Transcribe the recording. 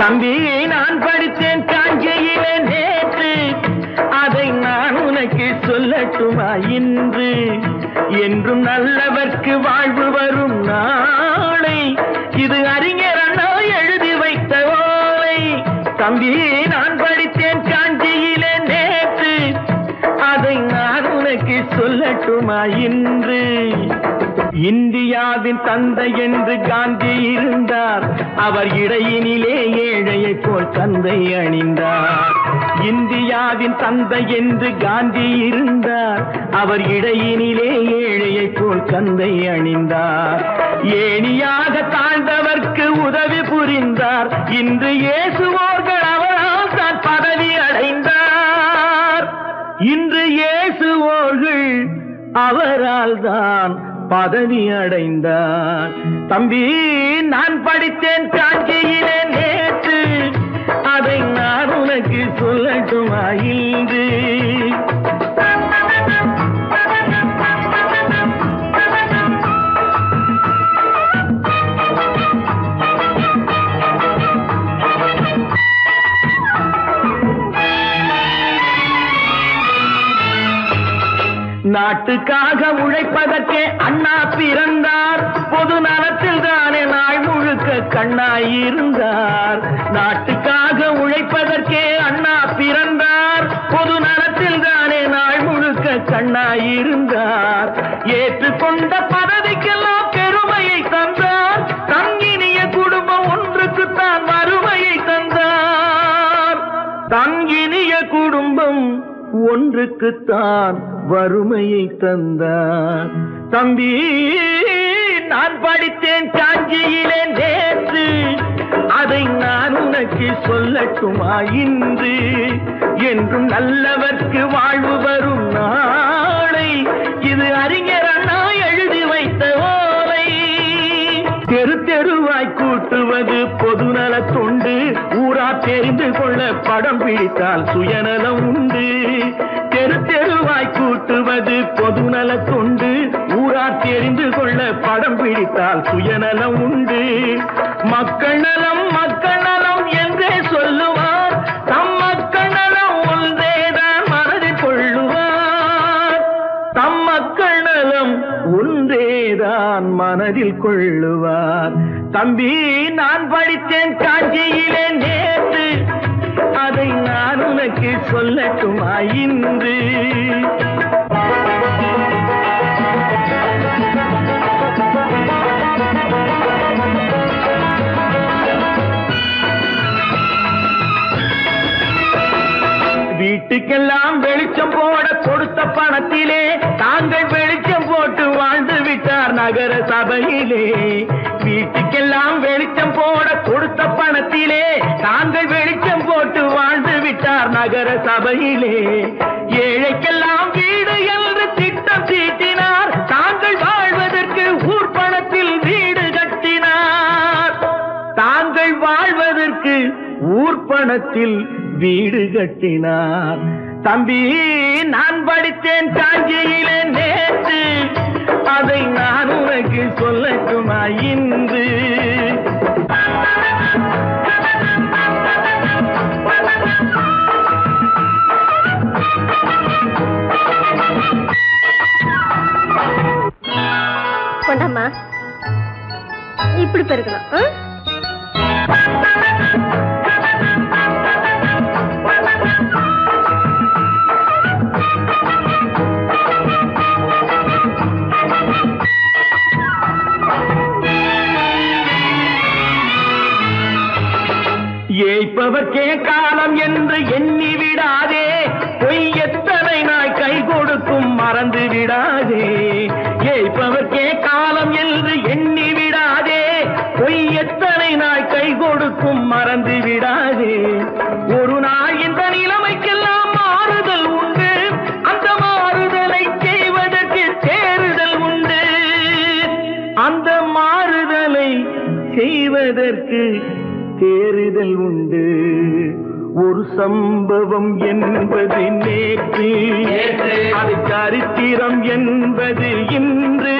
தம்பி நான் படித்தேன் காஞ்சியிலே நேற்று, அதை நான் உனக்கு சொல்லட்டுமா இன்று? என்றும் நல்லவர்க்கு வாழ்வு வரும் நாளை, இது அறிஞர் அண்ணா எழுதி வைத்த ஓலை. தம்பி நான் படித்தேன் காஞ்சியிலே நேற்று, அதை நான் உனக்கு சொல்லட்டுமா இன்று? இந்தியாவின் தந்தை என்று காந்தி இருந்தார், அவர் இடையினிலே ஏழையை போல் தந்தை அணிந்தார். இந்தியாவின் தந்தை என்று காந்தி இருந்தார், அவர் இடையினிலே ஏழையை போல் தந்தை அணிந்தார். ஏணியாக தாழ்ந்தவர்க்கு உதவி புரிந்தார், இன்று இயேசுவோர்கள் அவரால் தான் பதவி அடைந்தார். இன்று இயேசுவோர்கள் அவரால் தான் பதவி அடைந்தார். தம்பி நான் படித்தேன் காஞ்சியிலே நேற்று, அதை நான் உனக்கு சொல்லட்டுமா இன்று? நாட்டுக்காக உழைப்பதற்கே அண்ணா பிறந்தார், பொது நலத்தில் தானே நாள் முழுக்க கண்ணாயிருந்தார். நாட்டுக்காக உழைப்பதற்கே அண்ணா பிறந்தார், பொது நலத்தில் தானே நாள் முழுக்க கண்ணாயிருந்தார். ஏற்றுக்கொண்ட பதவிக்கெல்லாம் பெருமையை தந்தார், தங்கினிய குடும்பம் ஒன்றுக்குத்தான் வறுமையை தந்தார். தங்கினிய குடும்பம் ஒன்றுக்குத்தான் வறுமையை தந்தார். தம்பி நான் படித்தேன் காஞ்சியிலே நேற்று, அதை நான் உனக்கு சொல்லட்டுமா இன்று? என்றும் நல்லவர்க்கு வாழ்வு வரும் நாளை, இது அறிஞர் அண்ணா எழுதி வைத்த ஓலை. தெரு தெருவாய் கூட்டுவது பொதுநல தொண்டு, ஊரா தெரிந்து கொள்ள படம் பிடித்தால் சுயநலம் உண்டு. தெரு தெருவாய் கூட்டுவது பொதுநல தொண்டு, ஊரா தெரிந்து கொள்ள படம் பிடித்தால் சுயநலம் உண்டு. மக்கள் நலம் மக்கள் நலம் என்றே சொல்லுவார், தம் மக்கள் நலம் ஒன்றேதான் மனதில் கொள்ளுவார். தம் மக்கள் நலம் ஒன்றேதான் மனதில் கொள்ளுவார். தம்பி நான் படித்தேன் காஞ்சியிலே நேற்று, அதை நான் உனக்கு சொல்லட்டுமா இன்று? வீட்டுக்கெல்லாம் வெளிச்சம் போட கொடுத்த பணத்திலே தாங்கள் வெளிச்சம் போட்டு வாழ்ந்து விட்டார் நகர சபையிலே. வீட்டுக்கெல்லாம் வெளிச்சம் போட கொடுத்த பணத்திலே தாங்கள் வெளிச்சம் போட்டு வாழ்ந்து விட்டார் நகர சபையிலே. ஏழைக்கெல்லாம் வீடு என்று திட்டம் தீட்டினார், தாங்கள் வாழ்வதற்கு ஊர் பணத்தில் வீடு கட்டினார். தாங்கள் வாழ்வதற்கு ஊர் பணத்தில் வீடு கட்டினார். தம்பி நான் படித்தேன் காஞ்சியிலே நேற்று, அதை நான் உனக்கு சொல்லட்டுமா இன்று? கொண்டாமா இப்படி பெருக்கலாம். ஏய்ப்பவர்க்கே காலம் என்று எண்ணி விடாதே, பொய் எத்தனை நாய் கை கொடுக்கும் மறந்து விடாதே. ஏய்ப்பவர்க்கே காலம் என்று எண்ணி விடாதே, பொய் எத்தனை நாய் கை கொடுக்கும் மறந்து விடாதே. ஒரு நாள் இந்த நிலைமைக்கெல்லாம் மாறுதல் உண்டு, அந்த மாறுதலை செய்வதற்கு தேறுதல் உண்டு. அந்த மாறுதலை செய்வதற்கு தேறுதல் உண்டு. ஒரு சம்பவம் என்பது நேற்று, அது சரித்திரம் என்பது இன்று.